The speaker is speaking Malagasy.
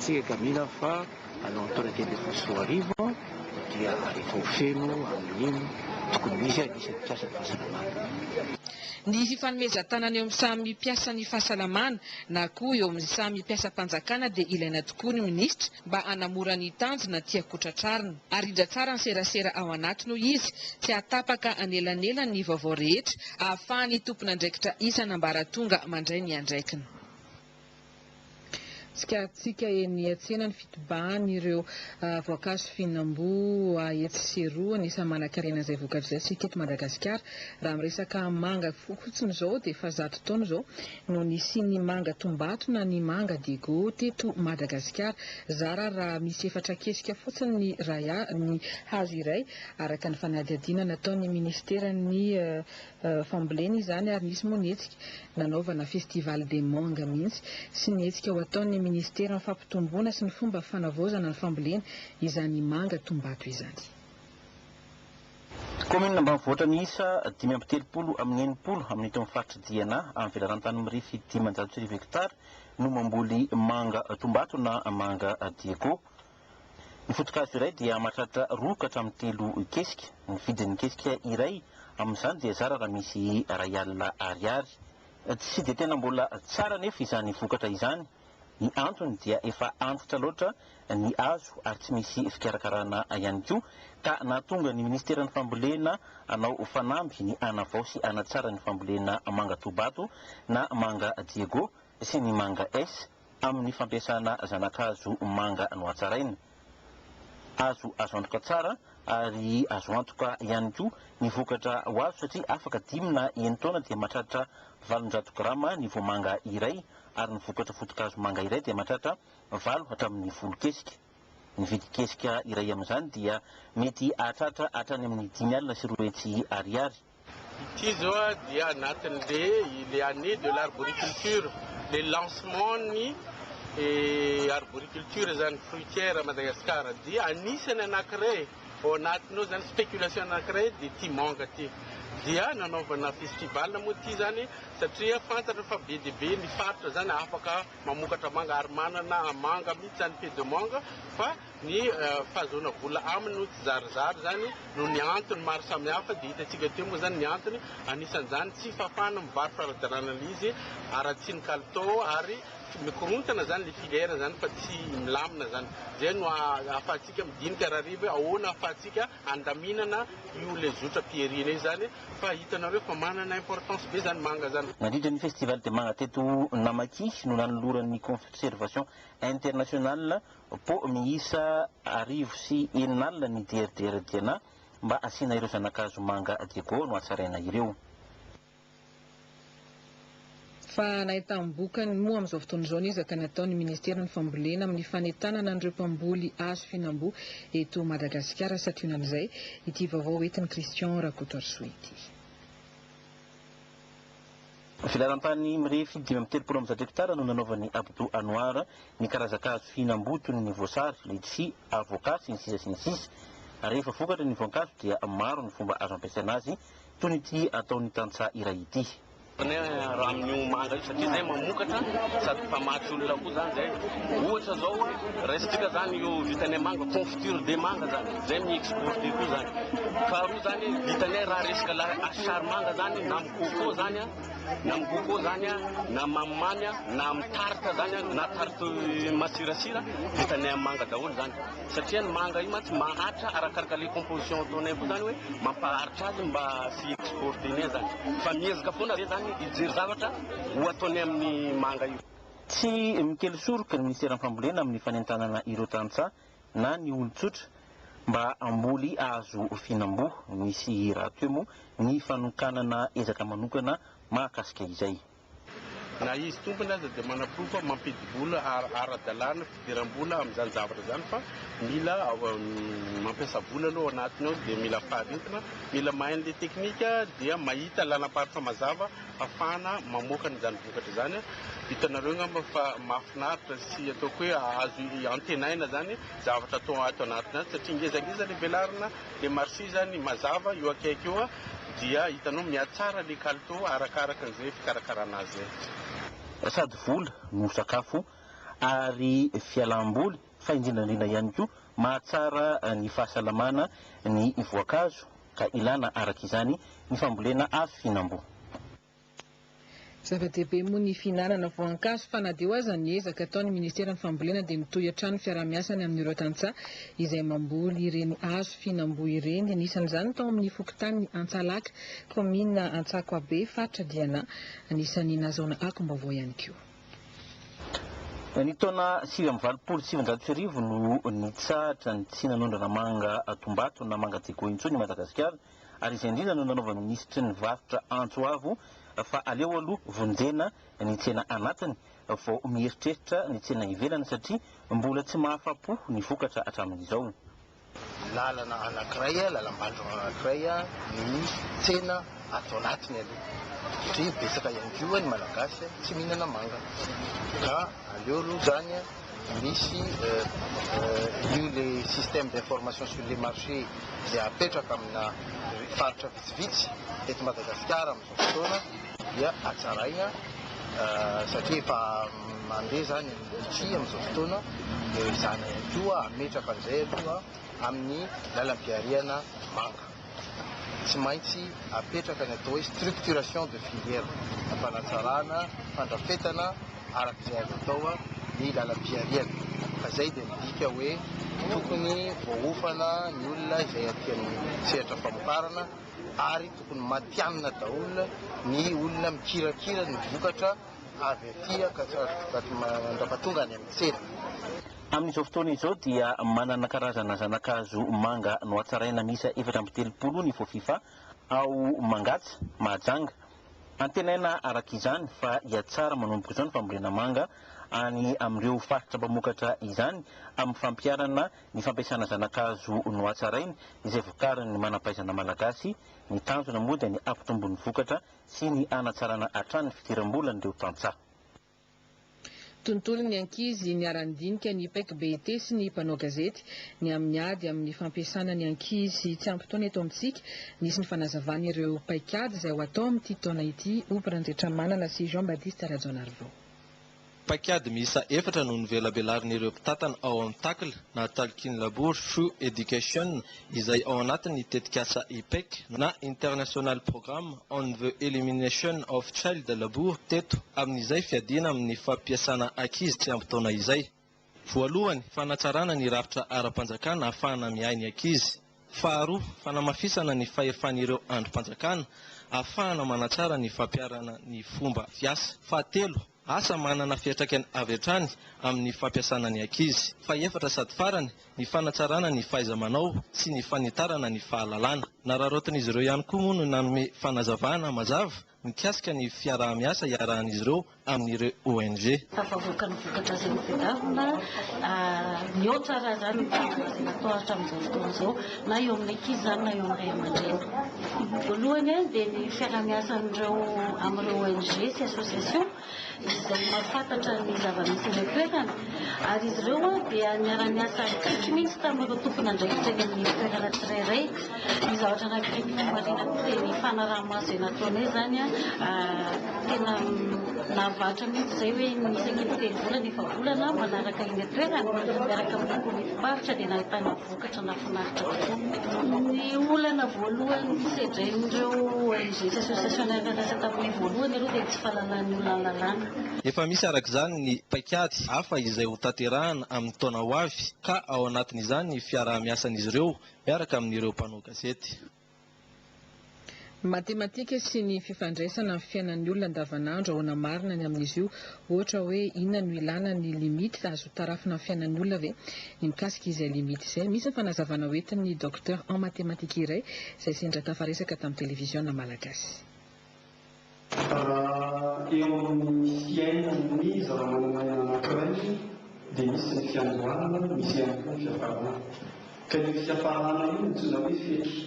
Fantatsika Gamina fa anao taona 2024 dia efa ho feno amin'iny tokony misy anisan'ny mpiasa ny fahasalamana. Ny fifanomezan-tanana eo amin'ny samy mpiasa ny fahasalamana na koa eo amin'ny samy mpiasa-panjakana dia ilaina tokoa ny minisitra mba hanamora ny tanjona tia kotratrarina. Arindra tsara ny serasera ao anatiny no izy tsy hatapaka anelanelany ny vaovao rehetra ahafahany tompona andraikitra isana ambaratonga mandray ny andraikiny. Tsika eny an-tsena ny fitobahan'ireo voankazo fihinam-boa etsy sy roa anisany manan-karena izay vokatra izay sika eto Madagasikara. Raha miresaka manga fotsiny izao dia efa 100 taona izao no nisian'ny manga Tombato na ny manga Diego teto Madagasikara. Zara raha misy 4 kesika fotsiny ny hazo iray araka ny fanadihadiana nataon'ny ministeran'ny fambolena izany ary nisy moa nietsika nanaovana festival de manga mihitsy sy nietsika ho ataon'ny ministera ny fampitomboana sy ny fomba fanavaozana ny fambolena izany manga Tombato izany. Commune ambanivohitra miisa 570 amin'ny 90 amin'ny teo faritra Diana amin'ny velaran-tany mirify 500 hektara no mamboly manga Tombato na manga Diego. Ny fotokazo iray dia mahatratra 2 ka hatramin'ny 3 kesika. Ny vidin'ny kesika iray amin'izany dia zara raha misy R1 tsy dia tena mbola tsara nefa izany vokatra izany. Ny antony dia efa antitra loatra ny azo ary tsy misy fikarakarana ihany koa ka nahatonga ny ministeran'ny fambolena anao fanamby ny anavao sy anatsara ny fambolena manga Tombato na manga Diego sy ny manga S amin'ny fampiasana zanakazo manga noatsaraina. Azo antoka tsara ary azo antoka ihany koa ny vokatra ho azo satria afaka 5 na 1 taona dia mahatratra 700 grama ny voamanga iray ary ny vokatra fotokazo manga iray dia mahatratra 7 hatramin'ny 10 kesika. Ny vidy kesika iray amin'izany dia mety hahatratra hatrany amin'ny 5 sy 2 hetsy ariary. Ity zao dia anatin'le année de l'arboriculture, le lancement ny arboriculture zany fruitière à Madagascar dia anisany anankiray ao anatinao zany spéculation anankiray dia ty manga ty dia nanaovana festival moa ty zany satria fantatra fa be dia be ny faritra zany afaka mamokatra manga ary manana manga mihitsy zany pe de manga fa ny fahazoana vola aminy no tsy zarizary zany no ny antony maro samihafa dia hitantsika teo moa zany ny antony anisan'izany tsy fafana mivarotra ara-dalàna izy aratsiny kalitao ary mikorontana zany le filière zany fa tsy milamina zany zay no ahafahantsika midinika rahariva ahoana ahafahantsika andaminana io le zotra pierina io zany fa hitanareo fa manana importance be zany manga zany. Nandritra ny festival de manga teto Namaki no nanoloran'ny conservation internationale po miisa 10 sy 9 ny DRDR Diana mba asiana ireo zanakazo manga Diego no atsaraina ireo. Fa nahitany bokany moa amin'izao fotoana izao ny ezaka nataon'ny ministeran'ny fambolena amin'ny fanentanana an'ireo mpamboly hazo fihinam-boa eto Madagasikara sationan'izay ity vaovao entin'ny Christian Rakotoarsoa ity. Filaram-tany mirefy 530 hektara no nanaovan'ny Abdou Anouar ny karazakazo fihinam-boa toy ny voasary, letchi, avocat sy ny sisa sy ny sisa. Rehefa vokatra ny voankazo dia maro ny fomba azo ampiasaina azy toy ny ity ataon'ny tantsaha iray ity. Raha amin'io manga io satria zay mamokatra sady mpamatsy olona koa zany zay ohatra zao resitsika zany io vitanay manga confiture de manga zany zay mi-exporté koa zany faharoa zany vitanay raha resaka la achar manga zany na amin'ny coco zany na amin'ny coco zany na mamimamy na amin'ny tarte zany na tarte masirasira vitanay amin'ny manga daholo zany satria ny manga io matsy mahatra arakaraka le composition ataonay koa zany hoe mampaharitra azy mba sy exporté nay zany fa miezaka foana zay zany ijery zavatra ho ataony amin'ny manga io. Tsy mikely soroka ny ministeran'ny fambolena amin'ny fanentanana ireo tantsaha na ny olon-tsotra mba amboly azo fihinam-boa. Misy raha teo moa ny fanokanana ezaka manokana mahakasika izay. Na izy tompony aza dia manaprova mampidibola ara-dalàna fidiram-bola amin'izany zavatra zany fa mila mampiasa vola aloha anatiny ao dia mila faharetana mila mahay le teknika dia mahita lanam-paritra mazava afahana mamoaka n'izany vokatra zany. Hitanareo ngamba fa mahafinaritra sy ataoko hoe azo antenaina zany zavatra atao ato anatiny any satria ngezangeza le velarina le marché zany mazava eo akaiky eo dia hitanao mihatsara le kalitao arakaraka an'izay fikarakarana azy zay. Sady vola no sakafo ary fialamboly fa indrindrandrindra ihany koa mahatsara ny fahasalamana ny voankazo ka ilana araka izany ny fambolena azo fihinam-boa. Zava-dehibe moa ny fihinanana voankazo fa na dia ho aza ny ezaka ataon'ny ministeran'ny fambolena dia mitohy hatrany fiaraha-miasany amin'ireo tantsaha izay mamboly ireny azo fihinam-boa ireny. Anisan'izany tao amin'ny fokontany Antsalaka, komina Antsakwabe, faritra Diana, anisan'ny nazaona akom-baovao ihany koa. Ny taona 2027 no nitsahatra ny tsy nanondrana manga Tombato na manga Teko intsony i Madagasikara, ary izay indrindra no nanaovan'ny ministry ny varotra Antsoavo fa aleo aloha vonjena ny tsena anatiny vao mieritreritra ny tsena ivelany satria mbola tsy mahafapo ny vokatra hatramin'izao. Lalana anankiray, lalam-balona anankiray ny tsena atao anatiny aloha. Satria betsaka ihany koa ny malagasy tsy mihinana manga. Ka aleo aloha zany misy io le système d'information sur les marchés izay apetraka amina faritra vitsivitsy eto Madagasikara amin'izao fotoana dia hatsaraina satria efa mandeha zany litchi amin'izao fotoana dia izany ihany koa ametraka an'izay aloha amin'ny lalam-piariana manga. Tsy maintsy apetraka ny atao hoe structuration de filière, fanatsarana, fandrafetana arak'izay azo atao ny lalam-piariana. Fa izay dia midika hoe tokony voahofana ny olona izay aty amin'ny sehatra famokarana ary tokony matianina daholo ny olona mikirakira ny vokatra avy aty mandrapatonga any amin'ny tsena. Amin'izao fotoana izao dia manana karazana zanakazo manga no hatsaraina misa 430 ny voafifa ao Mangatsa, Mahajanga. Antenaina araka izany fa hiatsara manomboka izao ny fambolena manga any amin'ireo faritra mpamokatra izany amin'ny fampiarana ny fampiasana zanakazo no hatsaraina izay vokarin'ny manam-pahaizana malagasy, ny tanjona moa dia ny ampitombon'ny vokatra sy ny anatsarana hatrany fidiram-bola n'ireo tantsaha. Tontolo ny ankizy ny arandinika ny PEC-BET sy ny mpanao gazety ny amin'ny ady amin'ny fampiasana ny ankizy tsy ampitoana eto amintsika nisy ny fanazavana ireo paikady izay ho atao amin'ity taona ity. Operanjetra manana sy Jean-Baptiste Rajonarvo. Paikady miisa 4 no nivelabelarin'ireo mpitantana ao amin'ny takla na Talkin Labour True Education izay ao anatin'ny tetikasa IPEC na International Programme on the Elimination of Child Labour teto amin'izay fiadina amin'ny fampiasana ankizy tsy ampitaona izay. Voalohany, fanatsarana ny rafitra ara-panjakana ahafahana miay ny ankizy. Faharoa, fanamafisana ny fahefan'ireo androm-panjakana ahafahana manatsara ny fampiarana ny fomba fiasa. Fahatelo, asa manana fiantraikany avy hatrany amin'ny fampiasana ny ankizy. Fahaefatra sady farany, ny fanatsarana ny fahaiza-manao sy ny fanitarana ny fahalalana. Nararotin'izy ireo ihany koa moa no nanome fanazavana mazava mikasika ny fiaraha-miasa iarahan'izy ireo amin'ireo ONG. Tafavoaka ny vokatra izay notadiavina, mihoatra zany ny fanazavana atao hatramin'izao fotoana izao, na eo amin'ny ankizy zany na eo amin'ny ray aman-dreny. Voalohany dia ny fiaraha-miasan'ireo amin'ireo ONG sy association izay mahafantatra ny zava-misy ilay toerana, ary izy ireo dia miara-miasa akaiky mihitsy tamin'ireo tompona andraikitra eny amin'ny toerana tsirairay. Ny zavatra anankiray marina dia ny fanaraha-maso izay nataonay zany tena nahavatra mihitsy izay hoe misy anketo telo volana efa volana manaraka eny toerana miaraka amin'ny komiti-paritra dia nahitana vokatra nafinaritra tokoa. Ny olana voalohany sedrain'ireo ONG sy association nairana tamin'ny voalohany aloha dia tsy fahalalan'ny olona lalàna. Efa misy arak'izany ny paikady hafa izay ho tanterahana amin'ny taona ho avy ka ao anatin'izany ny fiaraha-miasan'izy ireo miaraka amin'ireo mpanao gazety. Matematika sy ny fifandraisana amin'ny fiainan'ny olona andavanandro ahoana marina ny amin'izy io, ohatra hoe inona no ilana ny limity azo tarafina amin'ny fiainan'ny olona ve ny mikasika izay limity izay. Misy ny fanazavana hoentin'ny docteur en mathématique iray izay sendra tafaresaka tamin'ny televiziona malagasy. Eo amin'ny fiainan'ny zava-manan'aina anankiray dia misy ny fiandohana, misy ihany koa ny fiafarana. Ka ny fiafarana io no antsoina hoe fetry.